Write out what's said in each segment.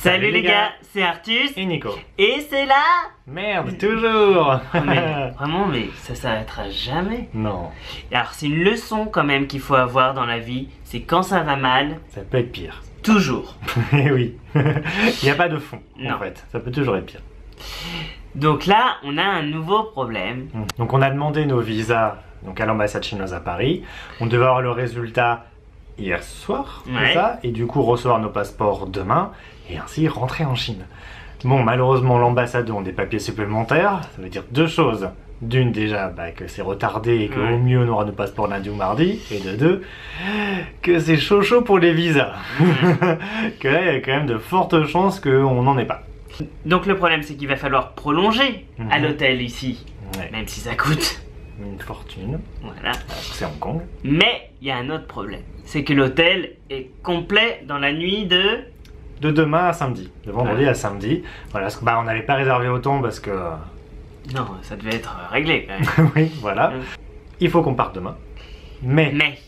Salut les gars, c'est Artus et Nico. Et c'est là. Merde, toujours. Vraiment, mais ça s'arrêtera jamais. Non. Alors c'est une leçon quand même qu'il faut avoir dans la vie, c'est quand ça va mal, Ça peut être pire. toujours. Eh oui. Il n'y a pas de fond, Non. en fait. Ça peut toujours être pire. Donc là, on a un nouveau problème. Donc on a demandé nos visas donc à l'ambassade chinoise à Paris. On devait avoir le résultat hier soir, Ouais. c'est ça, et du coup recevoir nos passeports demain et ainsi rentrer en Chine. Bon, malheureusement l'ambassade ont des papiers supplémentaires. Ça veut dire deux choses. D'une déjà que c'est retardé et qu'au Ouais. mieux on aura nos passeports lundi ou mardi. Et de deux, que c'est chaud pour les visas. Que là il y a quand même de fortes chances qu'on n'en ait pas. Donc le problème c'est qu'il va falloir prolonger à Mhm. l'hôtel ici, Ouais. même si ça coûte. Une fortune. Voilà. C'est Hong Kong. Mais il y a un autre problème, c'est que l'hôtel est complet dans la nuit de... De demain à samedi. De vendredi Ouais. à samedi. Voilà, parce que, on n'avait pas réservé autant parce que... Non, ça devait être réglé quand même. oui, voilà. Mm. Il faut qu'on parte demain. Mais... Mais,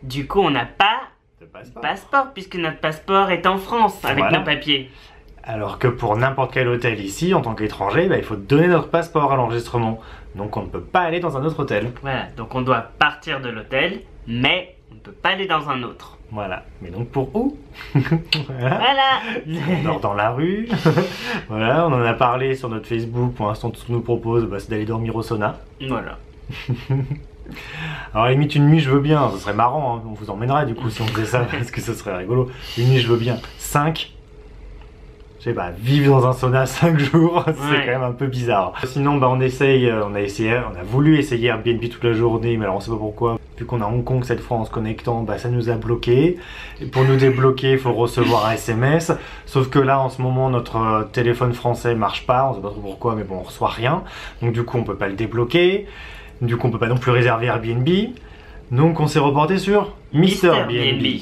du coup on n'a pas de de passeport. passeport puisque notre passeport est en France avec Voilà. nos papiers. Alors que pour n'importe quel hôtel ici, en tant qu'étranger, il faut donner notre passeport à l'enregistrement. Donc on ne peut pas aller dans un autre hôtel. Voilà, donc on doit partir de l'hôtel, mais on ne peut pas aller dans un autre. Voilà. Mais donc pour où? Voilà. Voilà. On dort dans la rue. Voilà, on en a parlé sur notre Facebook. Pour l'instant, tout ce qu'on nous propose, c'est d'aller dormir au sauna. Voilà. Alors, à la limite, une nuit, je veux bien. Ce serait marrant. On vous emmènerait du coup si on faisait ça, parce que ce serait rigolo. Une nuit, je veux bien. 5. Je sais pas, vivre dans un sauna 5 jours, c'est Ouais. quand même un peu bizarre. Sinon, on essaye, on a voulu essayer Airbnb toute la journée, mais alors on sait pas pourquoi. Vu qu'on est à Hong Kong cette fois en se connectant, ça nous a bloqué. Et pour nous débloquer, il faut recevoir un SMS. Sauf que là, en ce moment, notre téléphone français marche pas. On sait pas trop pourquoi, mais bon, on reçoit rien. Donc du coup, on peut pas le débloquer. Du coup, on peut pas non plus réserver Airbnb. Donc on s'est reporté sur Mr. BNB.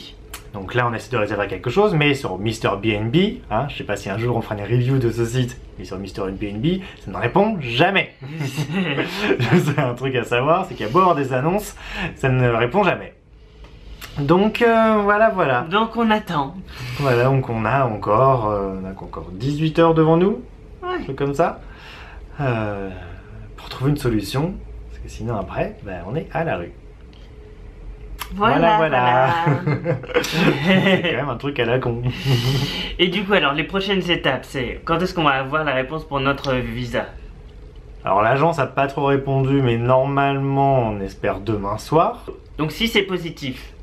Donc là, on essaie de réserver quelque chose, mais sur Mr. BNB, je sais pas si un jour on fera une review de ce site, mais sur Mr. BNB, ça ne répond jamais. C'est un truc à savoir, c'est qu'il y a beau avoir des annonces, ça ne répond jamais. Donc voilà. Donc on attend. Voilà, donc on a encore 18 heures devant nous, un Ouais. truc comme ça, pour trouver une solution, parce que sinon après, on est à la rue. Voilà. C'est quand même un truc à la con. Et du coup, alors les prochaines étapes, c'est quand est-ce qu'on va avoir la réponse pour notre visa? Alors l'agence a pas trop répondu, mais normalement on espère demain soir. Donc si c'est positif,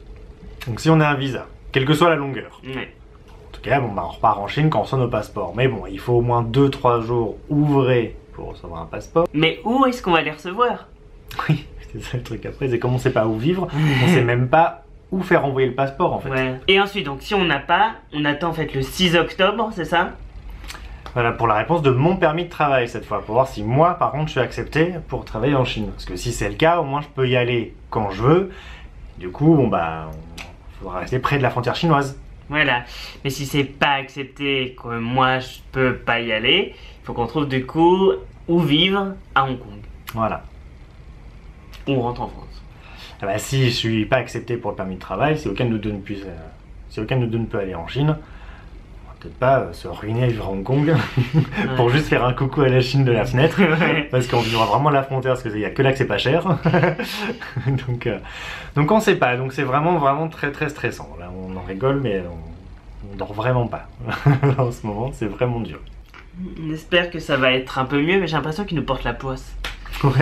Donc si on a un visa, quelle que soit la longueur. ouais. En tout cas, on repart en Chine quand on reçoit nos passeports. Mais bon, il faut au moins 2-3 jours ouvrés pour recevoir un passeport. Mais où est-ce qu'on va les recevoir? Oui, c'est ça le truc après, c'est comme on sait pas où vivre, on sait même pas où faire envoyer le passeport en fait. Ouais. Et ensuite, donc si on n'a pas, on attend en fait le 6 octobre, c'est ça? Voilà pour la réponse de mon permis de travail cette fois, pour voir si moi par contre je suis accepté pour travailler en Chine. Parce que si c'est le cas, au moins je peux y aller quand je veux. Du coup, on faudra rester près de la frontière chinoise. Voilà. Mais si c'est pas accepté, que moi je peux pas y aller, il faut qu'on trouve du coup où vivre à Hong Kong. Voilà. Ou on rentre en France. Ah bah, si je suis pas accepté pour le permis de travail, si aucun de nous deux ne peut aller en Chine, on va peut-être pas se ruiner à vivre à Hong Kong pour juste faire un coucou à la Chine de la fenêtre, parce qu'on vivra vraiment à la frontière, parce qu'il y a que là que c'est pas cher. donc on sait pas, donc c'est vraiment très très stressant. Là on en rigole, mais on dort vraiment pas. En ce moment, c'est vraiment dur. On espère que ça va être un peu mieux, mais j'ai l'impression qu'ils nous portent la poisse. Ouais.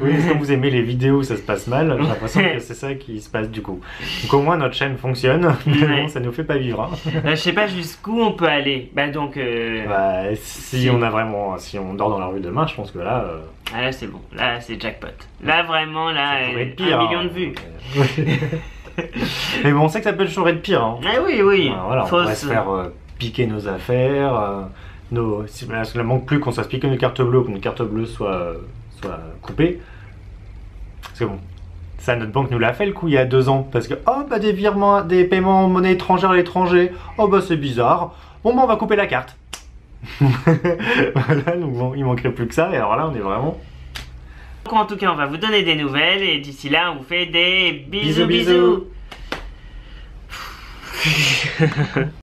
Oui, comme vous aimez les vidéos où ça se passe mal, j'ai l'impression que c'est ça qui se passe du coup. Donc au moins notre chaîne fonctionne, mais Ouais. bon, ça nous fait pas vivre. Je sais pas jusqu'où on peut aller. Bah donc... Si on dort dans la rue demain, je pense que là... Ah là c'est bon, là c'est jackpot. Là vraiment, là, ça pourrait être pire. 1 million de vues. Mais bon, on sait que ça peut toujours être pire. Ah oui, oui. Voilà, on pourrait se faire piquer nos affaires, parce qu'il ne manque plus qu'on se fasse piquer une carte bleue, ou que notre carte bleue soit coupée. Parce que bon, ça notre banque nous l'a fait le coup il y a 2 ans, parce que des virements, des paiements en monnaie étrangère à l'étranger, c'est bizarre, on va couper la carte. Voilà, donc bon, il manquerait plus que ça, et alors là on est vraiment... Donc en tout cas on va vous donner des nouvelles et d'ici là on vous fait des bisous Bisous, bisous. bisous.